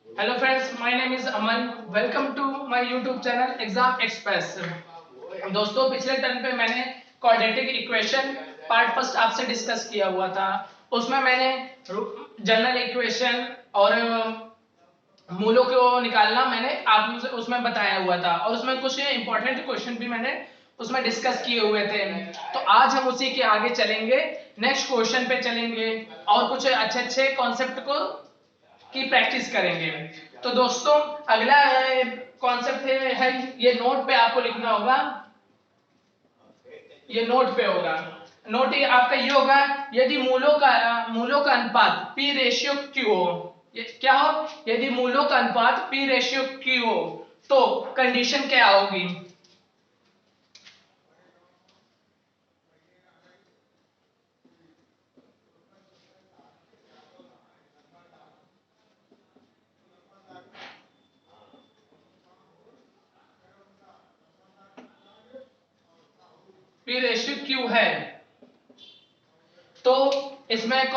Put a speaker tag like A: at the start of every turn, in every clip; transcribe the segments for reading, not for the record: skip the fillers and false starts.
A: Hello friends, my name is Aman. Welcome to my YouTube channel Exam Express. दोस्तों पिछले term पे मैंने quadratic equation part first आपसे discuss किया हुआ था। उसमें मैंने जनरल इक्वेशन और मूलों को निकालना मैंने आप उसमें बताया हुआ था और उसमें कुछ इंपॉर्टेंट क्वेश्चन भी मैंने उसमें डिस्कस किए हुए थे। तो आज हम उसी के आगे चलेंगे, नेक्स्ट क्वेश्चन पे चलेंगे और कुछ अच्छे अच्छे कॉन्सेप्ट को की प्रैक्टिस करेंगे। तो दोस्तों अगला कॉन्सेप्ट है ये नोट पे आपको लिखना होगा, ये नोट पे होगा। नोट ये आपका ये होगा, यदि मूलों का अनुपात p रेशियो q हो, ये क्या हो, यदि मूलों का अनुपात p रेशियो q हो तो कंडीशन क्या होगी। p रेशियो q है तो इसमें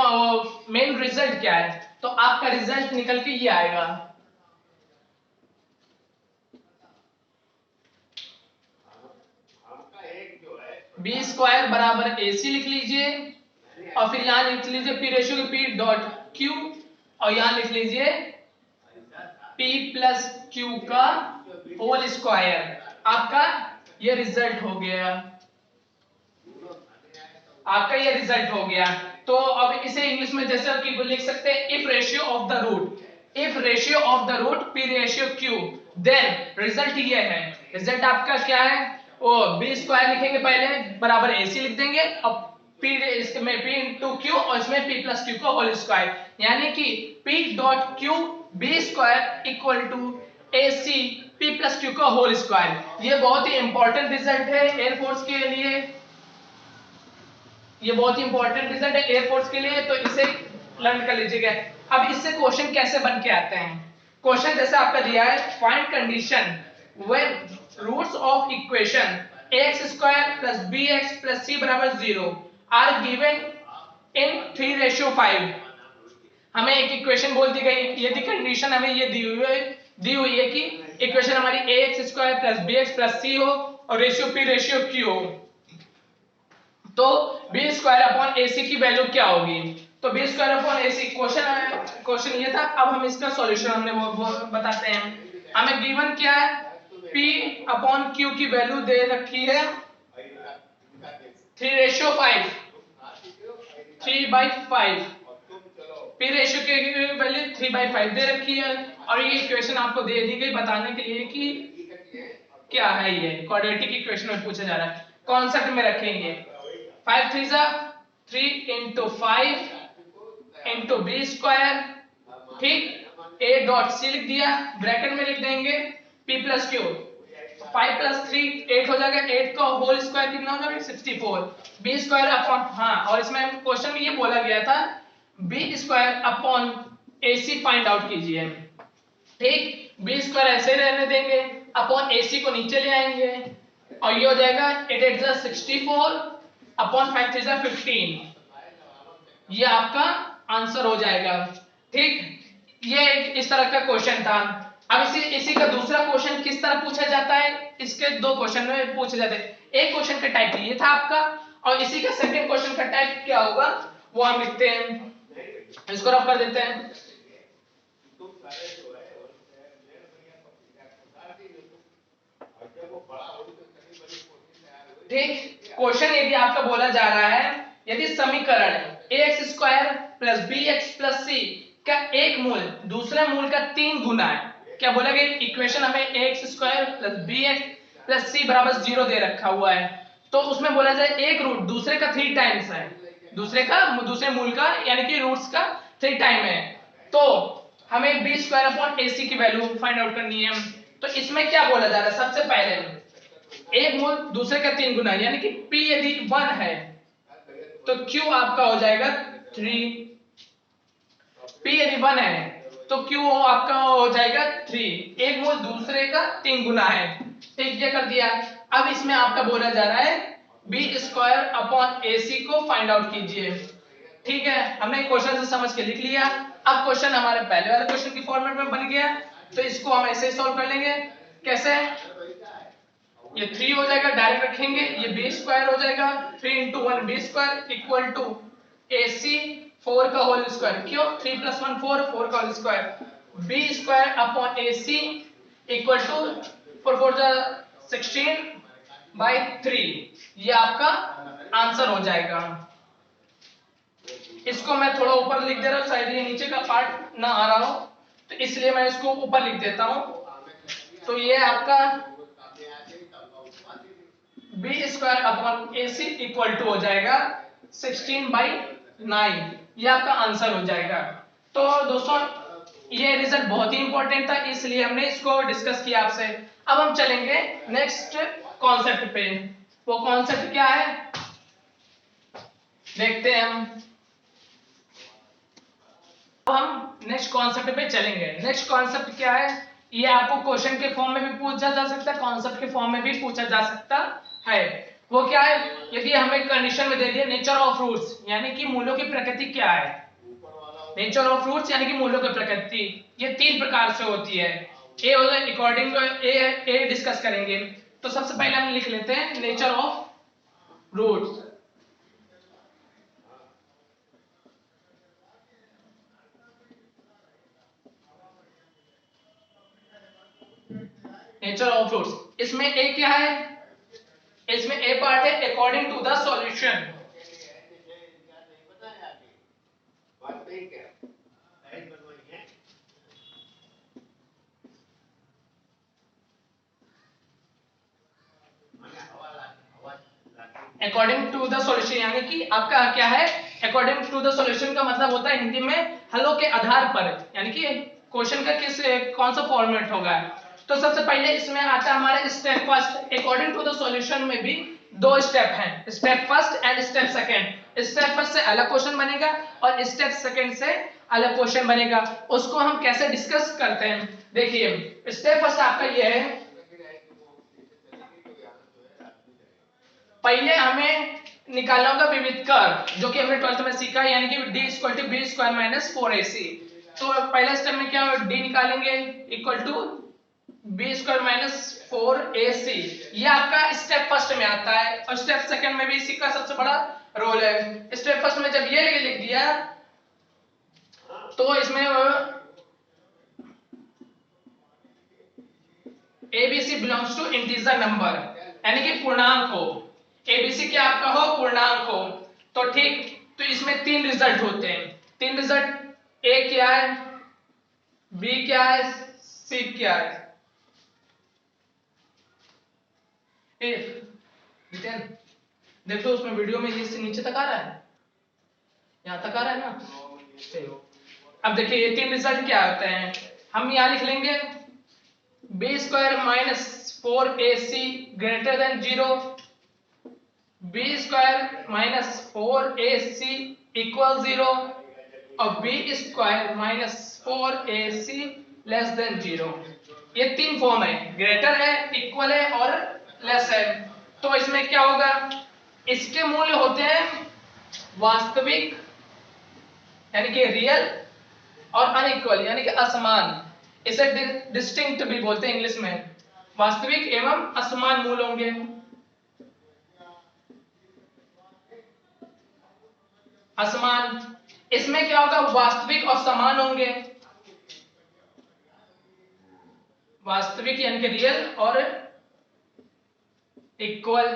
A: मेन रिजल्ट क्या है, तो आपका रिजल्ट निकल के ये आएगा, बी स्क्वायर बराबर ए सी लिख लीजिए और फिर यहां लिख लीजिए पी रेशियो के पी डॉट क्यू और यहां लिख लीजिए p प्लस क्यू का होल स्क्वायर। आपका ये रिजल्ट हो गया, आपका ये रिजल्ट हो गया। तो अब इसे इंग्लिश में जैसे कि लिख सकते हैं, if ratio of the root, if ratio of the root p ratio q, then result ये है। रिजल्ट आपका क्या है, ओ बी स्क्वायर लिखेंगे पहले बराबर ac लिख देंगे और p इसमें p इंटू क्यू और इसमें p प्लस क्यू का होल स्क्वायर, यानी कि p dot q b square equal to ac p plus q का होल स्क्वायर। ये बहुत ही इंपॉर्टेंट रिजल्ट है एयरफोर्स के लिए, ये बहुत ही इंपॉर्टेंट रिजल्ट है एयरफोर्स के लिए, तो इसे लर्न कर लीजिएगा। अब इससे क्वेश्चन कैसे बन के आते हैं, क्वेश्चन जैसे आपका दिया है, find condition when roots of equation ax square plus bx plus c बराबर 0 आर गिवन इन 3:5। हमें एक इक्वेशन बोल दी गई, यदि कंडीशन हमें ये दी हुई है कि इक्वेशन हमारी ax square plus bx plus c हो और रेशियो p रेशियो q हो, तो बी स्क्वायर अपॉन ए सी की वैल्यू क्या होगी। तो बी स्क्वायर अपॉन ए सी क्वेश्चन ये था। अब हम इसका सॉल्यूशन हमने वो बताते हैं। हमें गिवन क्या है, P अपॉन Q की वैल्यू दे रखी है 3:5, 3/5, P रेशियो की वैल्यू 3/5 दे रखी है और ये इक्वेशन आपको दे दी गई बताने के लिए कि क्या है, ये क्वाड्रेटिक इक्वेशन में पूछा जा रहा है। कॉन्सेप्ट में रखेंगे 5 3 जा 3 इंटू 5 इंटू बी स्क्वायर, ठीक, a डॉट सी लिख दिया, ब्रैकेट में लिख देंगे p प्लस क्यू, 5 प्लस 3 8 हो जाएगा, 8 का होल स्क्वायर कितना हो जाएगा 64, बी स्क्वायर अपॉन, हाँ और इसमें क्वेश्चन में ये बोला गया था बी स्क्वायर अपॉन ए सी फाइंड आउट कीजिए, ठीक, बी स्क्वायर ऐसे रहने देंगे अपॉन ए सी को नीचे ले आएंगे और ये हो जाएगा 8 8 जा 64 अपॉन 5 3 जा 15, ये आपका आंसर हो जाएगा, ठीक। ये इस तरह का क्वेश्चन था। अब इसी का दूसरा क्वेश्चन किस तरह पूछा जाता है, इसके दो क्वेश्चन में पूछे जाते हैं। एक क्वेश्चन का टाइप ये था आपका और इसी का सेकंड क्वेश्चन का टाइप क्या होगा वो हम लिखते हैं, इसको रफ कर देते हैं। ठीक, क्वेश्चन यदि आपका बोला जा रहा है, यदि समीकरण ax square plus bx plus c का एक मूल दूसरे मूल का 3 गुना है, क्या बोला गया, इक्वेशन हमें ax square plus bx plus c बराबर 0 दे रखा हुआ है, तो उसमें बोला जाए एक रूट दूसरे का 3 टाइम्स है, दूसरे मूल का यानी कि रूट्स का 3 टाइम है, तो हमें बी स्क्वायर अपॉन ए सी की वैल्यू फाइंड आउट करनी है। तो इसमें क्या बोला जा रहा है, सबसे पहले एक मूल दूसरे का 3 गुना यानी कि P यदि 1 है तो Q आपका हो जाएगा 3, P यदि 1 है तो Q आपका हो जाएगा 3, एक मूल दूसरे का 3 गुना है, ठीक, ये कर दिया। अब इसमें आपका बोला जा रहा है बी स्क्वायर अपॉन ए सी को फाइंड आउट कीजिए, ठीक है, हमने क्वेश्चन से समझ के लिख लिया। अब क्वेश्चन हमारे पहले वाले क्वेश्चन की फॉर्मेट में बन गया, तो इसको हम ऐसे ही सॉल्व कर लेंगे। कैसे? ये 3 हो जाएगा, डायरेक्ट रखेंगे, ये बी स्क्वायर हो जाएगा, 3 into 1 b square equal to AC 4 का होल स्क्वायर। क्यों? 3 + 1 4, 4 का whole square, B square upon AC equal to 4 4 जा 16/3। ये आपका आंसर हो जाएगा। इसको मैं थोड़ा ऊपर लिख दे रहा हूँ, शायद ये नीचे का पार्ट ना आ रहा हो, तो इसलिए मैं इसको ऊपर लिख देता हूँ। तो ये आपका B square upon AC equal to हो जाएगा 16/9। ये आपका आंसर हो जाएगा। तो दोस्तों ये रिजल्ट बहुत ही इंपॉर्टेंट था, इसलिए हमने इसको डिस्कस किया आपसे। अब हम चलेंगे नेक्स्ट कॉन्सेप्ट पे। वो कॉन्सेप्ट क्या है देखते हैं हम। हम नेक्स्ट कॉन्सेप्ट पे चलेंगे। नेक्स्ट कॉन्सेप्ट क्या है? ये आपको क्वेश्चन के फॉर्म में भी पूछा जा सकता है, कॉन्सेप्ट के फॉर्म में भी पूछा जा सकता है। वो क्या है? यदि हमें कंडीशन में दे दिया नेचर ऑफ फ्रूट्स, यानी कि मूलों की प्रकृति क्या है। नेचर ऑफ फ्रूट्स यानी कि मूलों की प्रकृति, ये 3 प्रकार से होती है। ए हो जाए अकॉर्डिंग ए डिस्कस करेंगे। तो सबसे पहले हम लिख लेते हैं nature of fruits. Nature of fruits, इसमें ए क्या है? इसमें ए पार्ट है according to the solution. According to the solution यानी कि आपका क्या है? अकॉर्डिंग टू द सॉल्यूशन का मतलब होता है हिंदी में हलों के आधार पर, यानी कि क्वेश्चन का कौन सा फॉर्मेट होगा। तो सबसे पहले इसमें आता है हमारा step first. According to the solution में भी 2 स्टेप हैं, step first and step second. Step first से अलग क्वेश्चन बनेगा और स्टेप सेकंड से अलग क्वेश्चन बनेगा। उसको हम कैसे डिस्कस करते हैं देखिए। स्टेप फर्स्ट आपका ये है, पहले हमें निकालना होगा विविध कर्व, जो कि हमने 12th में सीखा है, यानी कि d = b² - 4AC। तो पहला स्टेप में क्या होगा? d निकालेंगे इक्वल टू b² - 4AC। ये आपका स्टेप फर्स्ट में आता है और स्टेप सेकंड में भी इसी का सबसे बड़ा रोल है। स्टेप फर्स्ट में जब ये लिख दिया तो इसमें ABC belongs to integer number, यानी कि पूर्णांक हो। ABC क्या आपका हो? पूर्णांक हो। तो ठीक, तो इसमें 3 रिजल्ट होते हैं। 3 रिजल्ट, A क्या है, B क्या है, C क्या है। देखो उसमें वीडियो में ये नीचे तक आ रहा है, यहां तक आ रहा है ना। अब देखिए ये 3 रिजल्ट क्या होते हैं, हम यहां लिख लेंगे b² - 4AC greater than 0, b² - 4AC = 0 और b² - 4AC less than 0। ये 3 फॉर्म है, ग्रेटर है, इक्वल है और लेस है। तो इसमें क्या होगा? इसके मूल्य होते हैं वास्तविक यानी कि रियल और अनइक्वल यानी कि असमान। इसे डिस्टिंक्ट भी बोलते हैं इंग्लिश में। वास्तविक एवं असमान मूल होंगे। असमान, इसमें क्या होगा? वास्तविक और समान होंगे। वास्तविक यानी कि रियल और इक्वल,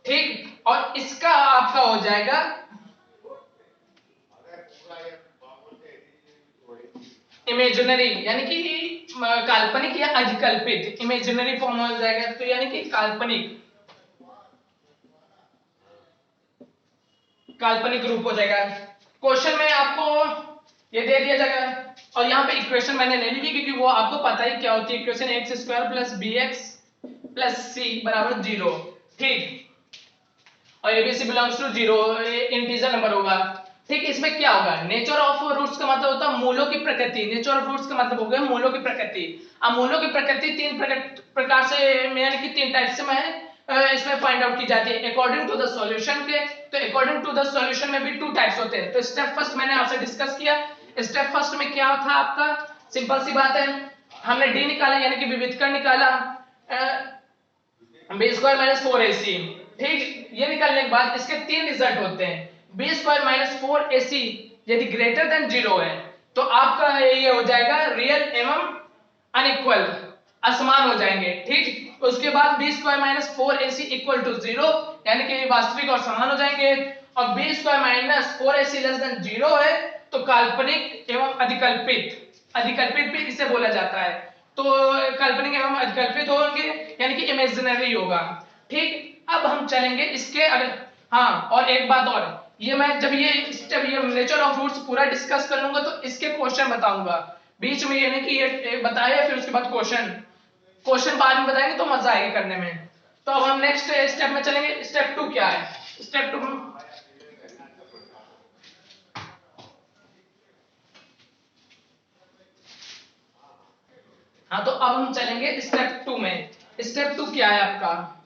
A: ठीक। और इसका आपका हो जाएगा इमेजिनरी यानी कि काल्पनिक या अधिकल्पित। इमेजिनरी फॉर्म हो जाएगा तो यानी कि काल्पनिक रूप हो जाएगा। क्वेश्चन में आपको ये दे दिया जाएगा और यहाँ पे इक्वेशन मैंने ले ली क्योंकि वो आपको पता ही क्या होती है इक्वेशन। x² + bx + c = 0, ठीक। और ABC belongs to 0, integer number होगा, ठीक। इसमें क्या होगा? नेचर ऑफ रूट्स का मतलब होता है मूलों की प्रकृति। नेचर ऑफ रूट्स का मतलब हो गया मूलों की प्रकृति। अब मूलों की प्रकृति 3 प्रकार से यानी कि 3 टाइप से मैं इसमें फाइंड आउट की जाती है अकॉर्डिंग टू द सॉल्यूशन के। तो अकॉर्डिंग टू द सॉल्यूशन में भी 2 टाइप्स होते हैं। तो स्टेप फर्स्ट मैंने आपसे डिस्कस किया, स्टेप फर्स्ट में क्या था आपका, सिंपल सी बात है, हमने डी निकाला यानी कि विविधकरण निकाला, बी स्क्वायर माइनस 4ac, ठीक। ये निकालने के बाद इसके तीन रिजल्ट होते हैं, बी स्क्वायर माइनस 4ac यदि ग्रेटर देन 0 है तो आपका ये हो जाएगा रियल एवं अनइक्वल, असमान हो जाएंगे, ठीक। उसके बाद B square minus 4ac equal to 0 यानी कि वास्तविक और समान हो जाएंगे, और B square minus 4ac less than 0 है तो काल्पनिक एवं अधिकल्पित, अधिकल्पित भी इसे बोला जाता है, तो काल्पनिक एवं अधिकल्पित होंगे यानी कि इमेजिनरी होगा, ठीक। अब हम चलेंगे इसके अगर, हाँ और एक बात और, ये मैं जब ये स्टेप ये नेचर ऑफ रूट्स पूरा डिस्कस कर लूंगा तो इसके क्वेश्चन बताऊंगा बीच में, यानी कि ये बताया फिर उसके बाद क्वेश्चन बाद में बताएंगे तो मजा आएगा करने में। तो अब हम नेक्स्ट स्टेप में चलेंगे, स्टेप 2 क्या है, स्टेप 2 हाँ तो अब हम चलेंगे स्टेप 2 में। स्टेप 2 क्या है आपका,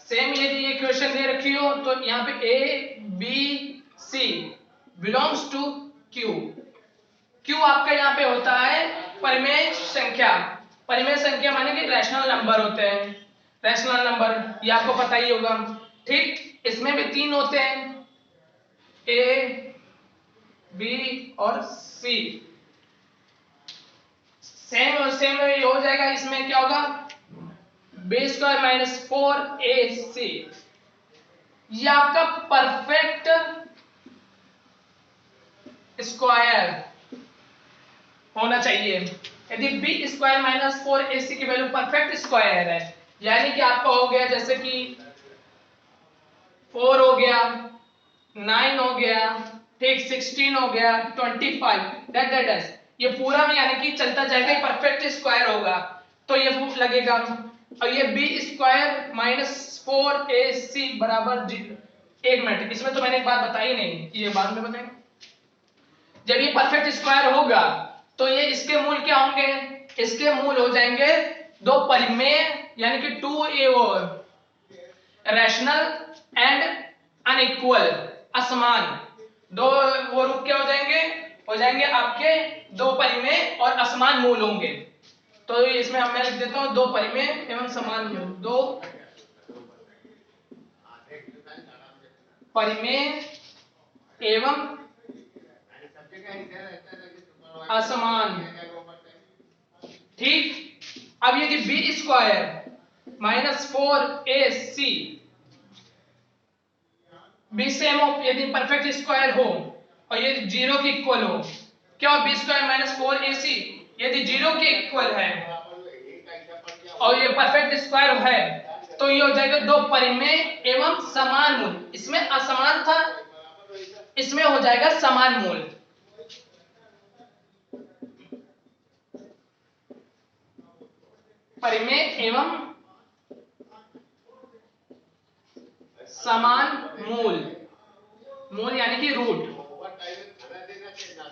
A: सेम यदि ये क्वेश्चन दे रखी हो तो यहाँ पे A B C belongs to Q, Q आपका यहाँ पे होता है परिमेय संख्या, परिमेय संख्या माने कि रैशनल नंबर होते हैं, रैशनल नंबर ये आपको पता ही होगा, ठीक। इसमें भी तीन होते हैं, ए बी और सी, सेम ये हो जाएगा, इसमें क्या होगा बी स्क्वायर माइनस 4ac, ये आपका परफेक्ट स्क्वायर होना चाहिए। यदि बी स्क्वायर माइनस 4ac की वैल्यू परफेक्ट स्क्वायर है यानी कि आपका हो गया जैसे कि 4 हो गया, 9 हो गया, ठीक, 16 हो गया, 25 दैट ये पूरा में यानी कि चलता जाएगा, परफेक्ट स्क्वायर होगा तो ये लगेगा, और ये बी स्क्वायर माइनस 4ac बराबर 0, एक मिनट इसमें तो मैंने एक बात बताई नहीं, ये बाद में बताएंगे। जब ये परफेक्ट स्क्वायर होगा तो ये इसके मूल क्या होंगे, इसके मूल हो जाएंगे दो परिमेय यानी कि 2a रैशनल एंड अनइक्वल, असमान, दो वो रूप क्या हो जाएंगे आपके दो परिमेय और असमान मूल होंगे, तो इसमें मैं लिख देता हूं दो परिमेय एवं समान मूल, दो परिमेय एवं असमान, ठीक। अब यदि B square minus 4ac be same हो यदि परफेक्ट स्क्वायर हो और ये 0 के इक्वल हो, क्या हो बी स्क्वायर माइनस 4ac यदि 0 के इक्वल है और ये परफेक्ट स्क्वायर है तो ये हो जाएगा दो परिमेय एवं समान मूल, इसमें असमान था इसमें हो जाएगा समान मूल, परिमेय एवं समान मूल, मूल यानी कि रूट,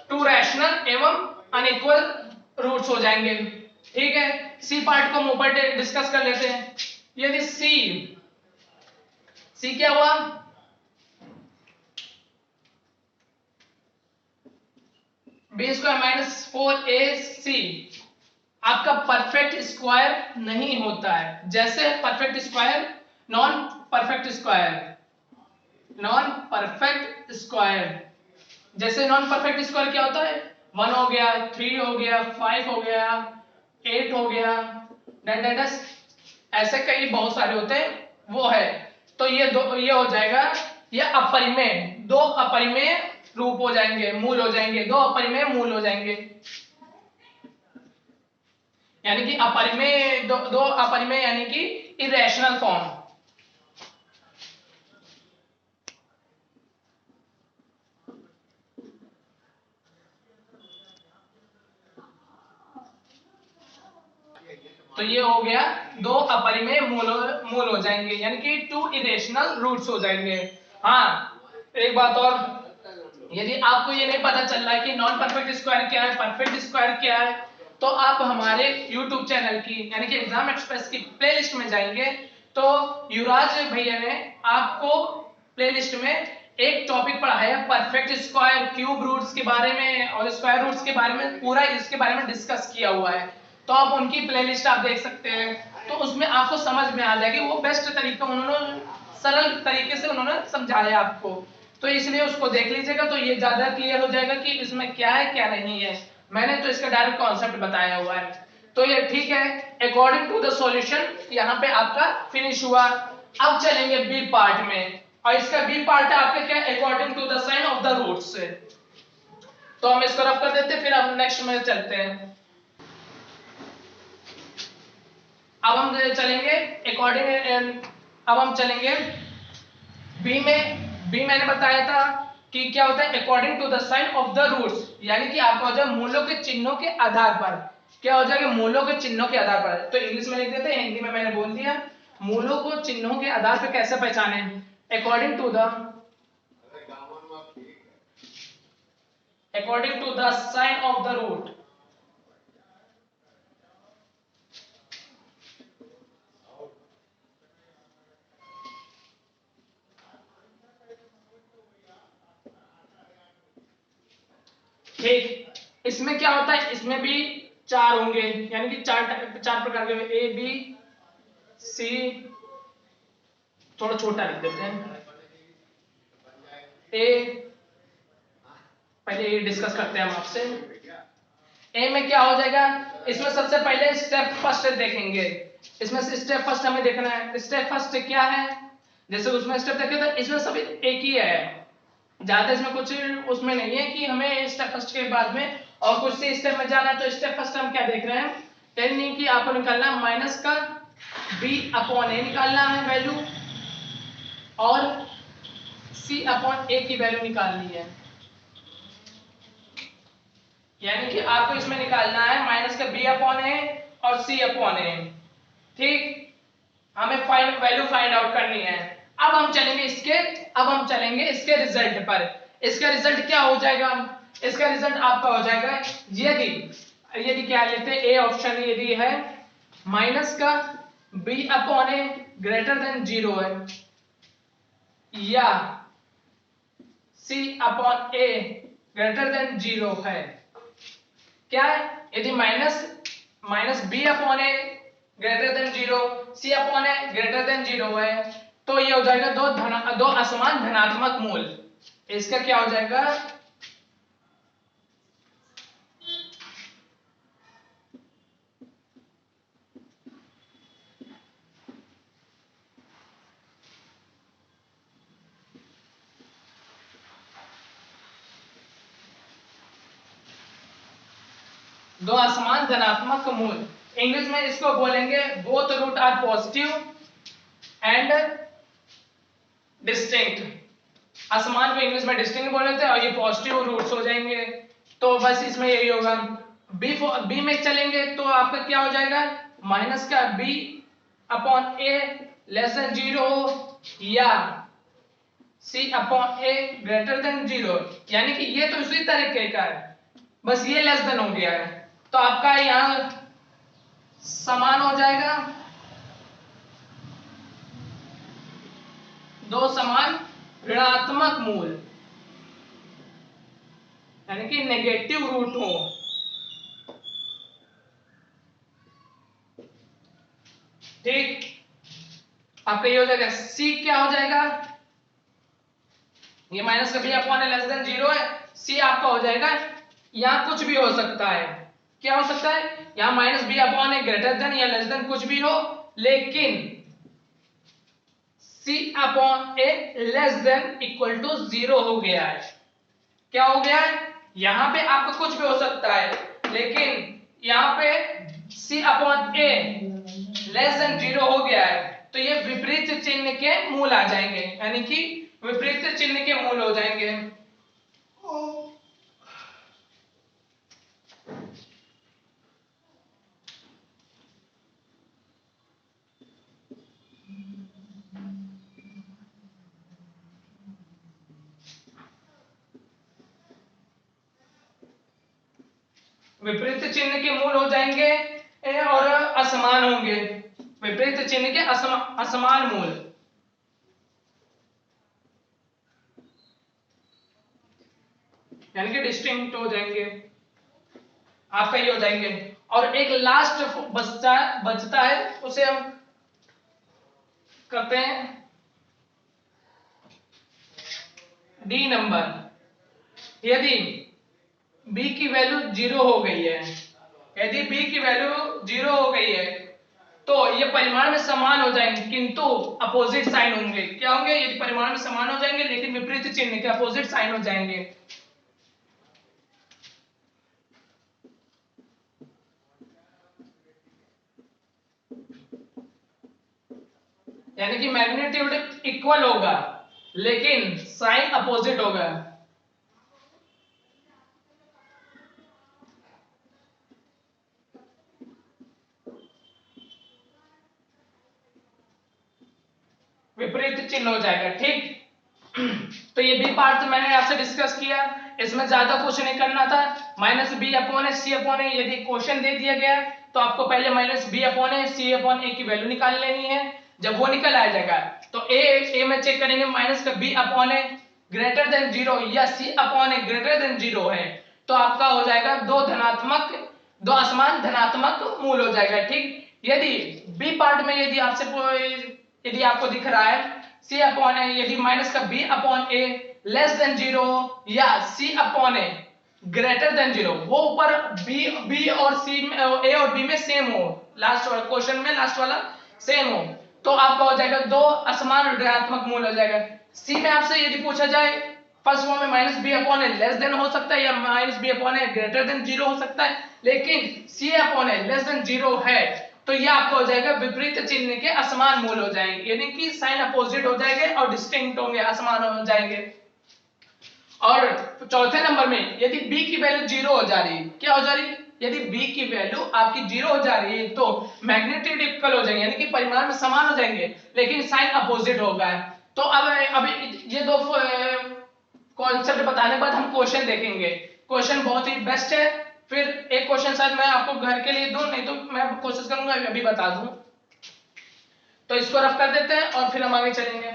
A: टू रैशनल एवं अनइक्वल रूट्स हो जाएंगे, ठीक है। सी पार्ट को हम ऊपर डिस्कस कर लेते हैं। यदि सी क्या हुआ, बी स्क्वायर माइनस 4ac आपका परफेक्ट स्क्वायर नहीं होता है, जैसे perfect square non perfect square, non perfect square, जैसे नॉन परफेक्ट स्क्वायर क्या होता है 1 हो गया, 3 हो गया, 5 हो गया, 8 हो गया, ऐसे कई बहुत सारे होते हैं वो है, तो ये हो जाएगा ये अपरिमेय, दो अपरिमेय रूप हो जाएंगे, मूल हो जाएंगे, दो अपरिमेय मूल हो जाएंगे, यानी कि अपरिमेय दो अपरिमेय यानी कि इरेशनल फॉर्म। तो ये हो गया दो अपरिमेय मूल हो जाएंगे यानी कि टू इरेशनल रूट्स हो जाएंगे। हाँ एक बात और, यदि आपको ये नहीं पता चल रहा है कि नॉन परफेक्ट स्क्वायर क्या है, परफेक्ट स्क्वायर क्या है, तो आप हमारे YouTube चैनल की यानी कि एग्जाम एक्सप्रेस की प्लेलिस्ट में जाएंगे तो युवराज भैया ने आपको प्लेलिस्ट में एक टॉपिक पढ़ा है परफेक्ट स्क्वायर, क्यूब रूट्स के बारे में और स्क्वायर रूट्स के बारे में, पूरा इसके बारे में डिस्कस किया हुआ है। तो आप उनकी प्लेलिस्ट आप देख सकते हैं, तो उसमें आपको समझ में आ जाएगी। वो बेस्ट तरीका उन्होंने, सरल तरीके से उन्होंने समझाया आपको, तो इसलिए उसको देख लीजिएगा, तो ये ज्यादा क्लियर हो जाएगा कि इसमें क्या है क्या नहीं है। मैंने तो इसका डायरेक्ट कॉन्सेप्ट बताया हुआ है, तो ये ठीक है। अकॉर्डिंग टू द सॉल्यूशन यहाँ पे आपका फिनिश हुआ। अब चलेंगे बी पार्ट में, और इसका बी पार्ट है आपका क्या, according to the sign of the roots. तो हम इसको रफ कर देते हैं, फिर हम नेक्स्ट में चलते हैं। अब हम चलेंगे अकॉर्डिंग, अब हम चलेंगे बी में। बी मैंने बताया था कि क्या होता है, according to the sign of the roots, यानी कि आपका हो जाएगा मूलों के चिन्हों के आधार पर। क्या हो जाएगा, मूलों के चिन्हों के आधार पर। तो इंग्लिश में लिख देते हैं, हिंदी में मैंने बोल दिया। मूलों को चिन्हों के आधार पर कैसे पहचाने, according to the sign of the root. ठीक, इसमें क्या होता है, इसमें भी चार होंगे, यानी कि चार प्रकार के, ए बी सी, थोड़ा छोटा लिख देते हैं, ए, पहले ये डिस्कस करते हैं हम आपसे। ए में क्या हो जाएगा, इसमें सबसे पहले स्टेप फर्स्ट देखेंगे। इसमें से स्टेप फर्स्ट हमें देखना है, स्टेप फर्स्ट क्या है, जैसे उसमें स्टेप देखे तो इसमें सब एक ही है, ज्यादा इसमें कुछ उसमें नहीं है कि हमें स्टेप फर्स्ट के बाद में और कुछ से स्टेप में जाना है। तो स्टेप फर्स्ट हम क्या देख रहे हैं, यानी कि आपको निकालना माइनस का b अपॉन ए निकालना है वैल्यू, और c अपॉन ए की वैल्यू निकालनी है। यानी कि आपको इसमें निकालना है माइनस का b अपॉन ए और c अपॉन ए। ठीक, हमें वैल्यू फाइंड आउट करनी है। अब हम चलेंगे इसके रिजल्ट पर। इसका रिजल्ट क्या हो जाएगा, इसका रिजल्ट आपका हो जाएगा, यदि क्या लेते हैं, ए ऑप्शन यदि है माइनस का b upon a greater then 0 है, या c upon a greater then 0 है। क्या है, यदि minus b upon a greater then 0, c upon a greater then 0 है, तो ये हो जाएगा दो असमान धनात्मक मूल। इसका क्या हो जाएगा, दो असमान धनात्मक मूल। इंग्लिश में इसको बोलेंगे both root are positive and distinct. असमान को इंग्लिश में डिस्टिंक्ट बोल देते हैं, और ये पॉजिटिव रूट्स हो जाएंगे। तो बस इसमें यही होगा। बी में चलेंगे तो आपका क्या हो जाएगा, माइनस का b upon a less than 0, या c upon a greater then 0। यानी कि ये तो उसी तरीके का है, बस ये लेस देन हो गया है, तो आपका यहां समान हो जाएगा, दो समान ऋणात्मक मूल, यानी कि नेगेटिव रूट हो। ठीक, आपका ये हो जाएगा, सी क्या हो जाएगा, ये माइनस का b अपॉन लेस देन 0 है, सी आपका हो जाएगा, यहां कुछ भी हो सकता है। क्या हो सकता है, यहां minus b upon a greater than या लेस देन कुछ भी हो, लेकिन c upon a less than equal to 0 हो गया है। क्या हो गया है, यहां पे आपका कुछ भी हो सकता है, लेकिन यहां पे c upon a less than 0 हो गया है, तो ये विपरीत चिन्ह के मूल आ जाएंगे, यानी कि विपरीत चिन्ह के मूल हो जाएंगे। विपरीत चिन्ह के मूल हो जाएंगे और असमान होंगे, विपरीत चिन्ह के असमान मूल। यानी कि डिस्टिंक्ट हो जाएंगे, आपका ये हो जाएंगे। और एक लास्ट बचता है, उसे हम करते हैं डी नंबर। यदि b की वैल्यू 0 हो गई है, यदि b की वैल्यू 0 हो गई है तो ये परिमाण में समान हो जाएंगे किंतु अपोजिट साइन होंगे। क्या होंगे? यदि परिमाण में समान हो जाएंगे लेकिन विपरीत चिन्ह के, अपोजिट साइन हो जाएंगे। यानी कि मैग्नीट्यूड इक्वल होगा लेकिन साइन अपोजिट होगा। विपरीत चिन्ह हो जाएगा, ठीक। तो ये बी पार्ट मैंने आपसे डिस्कस किया, इसमें ज्यादा कुछ नहीं करना था। माइनस बी अपॉन ए सी अपॉन ए, यदि क्वेश्चन दे दिया गया तो आपको पहले माइनस बी अपॉन ए सी अपॉन ए की वैल्यू निकाल लेनी है। जब वो निकल आ जाएगा तो ए में चेक करेंगे माइनस का B upon a greater then 0 या सी अपॉन ए ग्रेटर देन 0 है तो आपका हो जाएगा दो असमान धनात्मक मूल हो जाएगा, ठीक। यदि बी पार्ट में यदि आपको दिख रहा है सी अपॉन ए, यदि माइनस का B upon a less than 0 या सी अपॉन ए ग्रेटर देन 0, वो ऊपर बी और सी ए और बी में सेम हो, लास्ट वाला क्वेश्चन में लास्ट वाला सेम हो, तो आपका हो जाएगा दो असमान ऋणात्मक मूल हो जाएगा। सी में आपसे यदि पूछा जाए फर्स्ट फॉर्म में minus B upon a less then हो सकता है या minus B upon a greater then 0 हो सकता है, लेकिन सी अपॉन ए लेस देन 0 है तो ये आपका हो जाएगा विपरीत चिन्ह के असमान मूल हो जाएंगे, यानी कि साइन अपोजिट हो जाएंगे और डिस्टिंक्ट होंगे, असमान हो जाएंगे। और चौथे नंबर में यदि b की वैल्यू 0 हो जा रही है, क्या हो जा रही है? यदि b की वैल्यू आपकी 0 हो जा रही है तो मैग्नीट्यूड इक्वल हो जाएंगे, यानी कि परिमाण में समान हो जाएंगे लेकिन साइन अपोजिट होगा। तो अब ये दो कॉन्सेप्ट बताने के बाद हम क्वेश्चन देखेंगे। क्वेश्चन बहुत ही बेस्ट है, फिर एक क्वेश्चन शायद मैं आपको घर के लिए दूं, नहीं तो मैं कोशिश करूंगा अभी बता दूं। तो इसको रफ कर देते हैं और फिर हम आगे चलेंगे।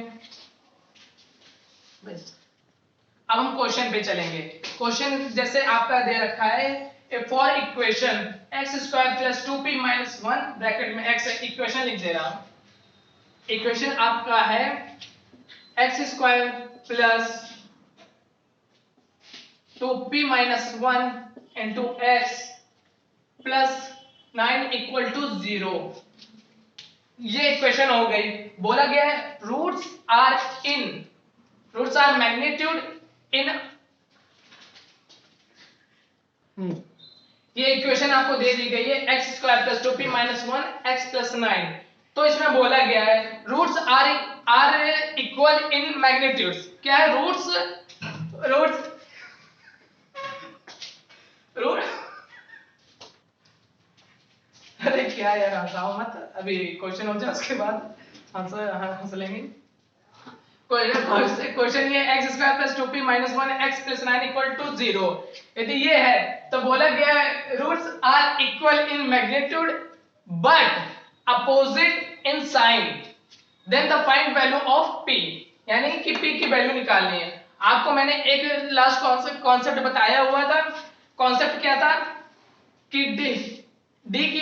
A: अब हम क्वेश्चन पे चलेंगे। क्वेश्चन जैसे आपका दे रखा है for equation x² + 2p - 1 bracket में x इक्वेशन लिख दे रहा हूं। इक्वेशन आपका है x² + 2p - 1 into x plus 9 equal to 0। ये इक्वेशन हो गई। बोला गया है रूट्स आर मैग्नीट्यूड इन, ये इक्वेशन आपको दे दी गई है x² + 2p - 1 x + 9। तो इसमें बोला गया है roots are equal in magnitudes. क्या है? रूट्स अरे क्या यार, हंसाओ मत, अभी क्वेश्चन हो जाए उसके बाद हंस लेंगे। क्वेश्चन ये x² + 2p - 1 x + 9 = 0। यदि ये है तो बोला गया है roots are equal in magnitude but opposite in sign, then the find value of p, यानी कि p की वैल्यू निकालनी है। आपको मैंने एक लास्ट कॉन्सेप्ट बताया हुआ था। कॉन्सेप्ट क्या था कि d की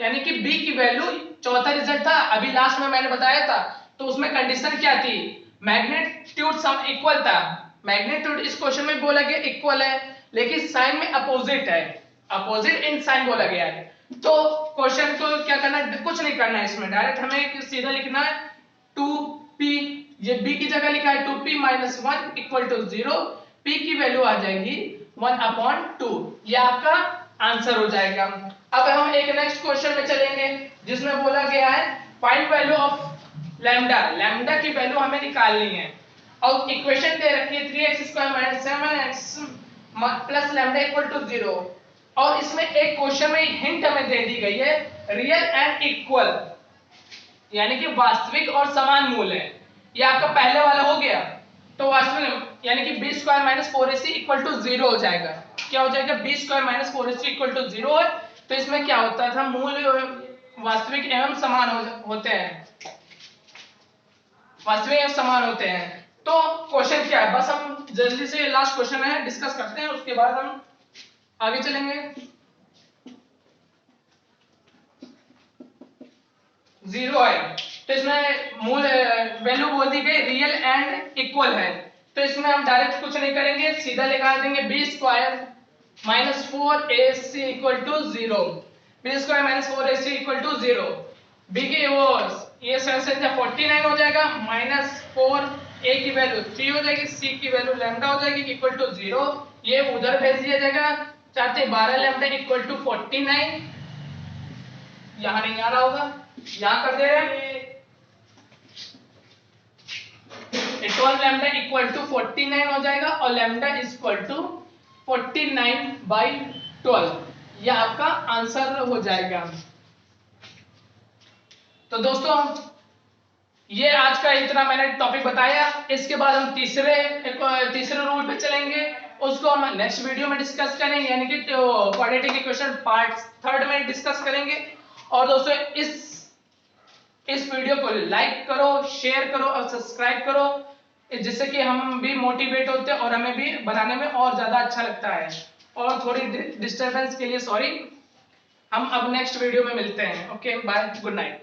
A: यानी कि b की वैल्यू, चौथा रिजल्ट था अभी लास्ट में मैंने बताया था, तो उसमें कंडीशन क्या थी? मैग्नीट्यूड सम इक्वल था। मैग्नीट्यूड इस क्वेश्चन में बोला गया इक्वल है लेकिन साइन में अपोजिट है, अपोजिट इन साइन बोला गया है। तो क्वेश्चन को क्या करना है? कुछ नहीं करना है इसमें, डायरेक्ट हमें सीधा लिखना है 2p, ये b की जगह लिखा है 2p - 1 = 0, p की वैल्यू आ जाएगी 1/2, ये आपका आंसर हो जाएगा। अब हम एक नेक्स्ट क्वेश्चन में चलेंगे जिसमें बोला गया है find value of lambda. Lambda की वैल्यू हमें निकालनी है और इक्वेशन दे रखी है 3x² - 7x + लैम्डा = 0। और इसमें एक क्वेश्चन में हिंट हमें दे दी गई है रियल एंड इक्वल, यानी कि वास्तविक और समान मूल है। ये आपका पहले वाला हो गया, तो वास्तविक यानी कि b² - 4ac = 0 हो जाएगा। क्या हो जाएगा? b² - 4ac = 0 है। तो इसमें क्या होता था? मूल वास्तविक एवं समान होते हैं, वास्तविक एवं समान होते हैं। तो क्वेश्चन क्या है? बस हम जल्दी से लास्ट क्वेश्चन है डिस्कस करते हैं, उसके बाद हम आगे चलेंगे। 0 है तो इसमें मूल वैल्यू बोल दी गई रियल एंड इक्वल है, तो इसमें हम डायरेक्ट कुछ नहीं करेंगे, सीधा लगा देंगे B square minus 4ac equal to 0, B square minus 4ac equal to 0। B की वो ये 49 हो जाएगा, माइनस 4a की वैल्यू 3 हो जाएगी, c की वैल्यू लैम्डा हो जाएगी इक्वल टू 0, ये उधर भेज दिया जाएगा, चाहते 12 लैम्डा इक्वल टू 49, यहां नहीं आ रहा होगा, यहां कर दे रहे हैं 12 लैम्डा इक्वल टू 49 हो जाएगा और लैम्डा इक्वल टू 49/12, यह आपका आंसर हो जाएगा। तो दोस्तों ये आज का इतना मैंने टॉपिक बताया, इसके बाद हम तीसरे रूल पे चलेंगे, उसको हम नेक्स्ट वीडियो में डिस्कस करेंगे, यानी कि क्वाड्रेटिक इक्वेशन पार्ट 3 में डिस्कस करेंगे। और दोस्तों इस वीडियो को लाइक करो, शेयर करो और सब्सक्राइब करो, जिससे कि हम भी मोटिवेट होते हैं और हमें भी बनाने में और ज्यादा अच्छा लगता है। और थोड़ी डिस्टरबेंस के लिए सॉरी, हम अब नेक्स्ट वीडियो में मिलते हैं। Okay bye, good night.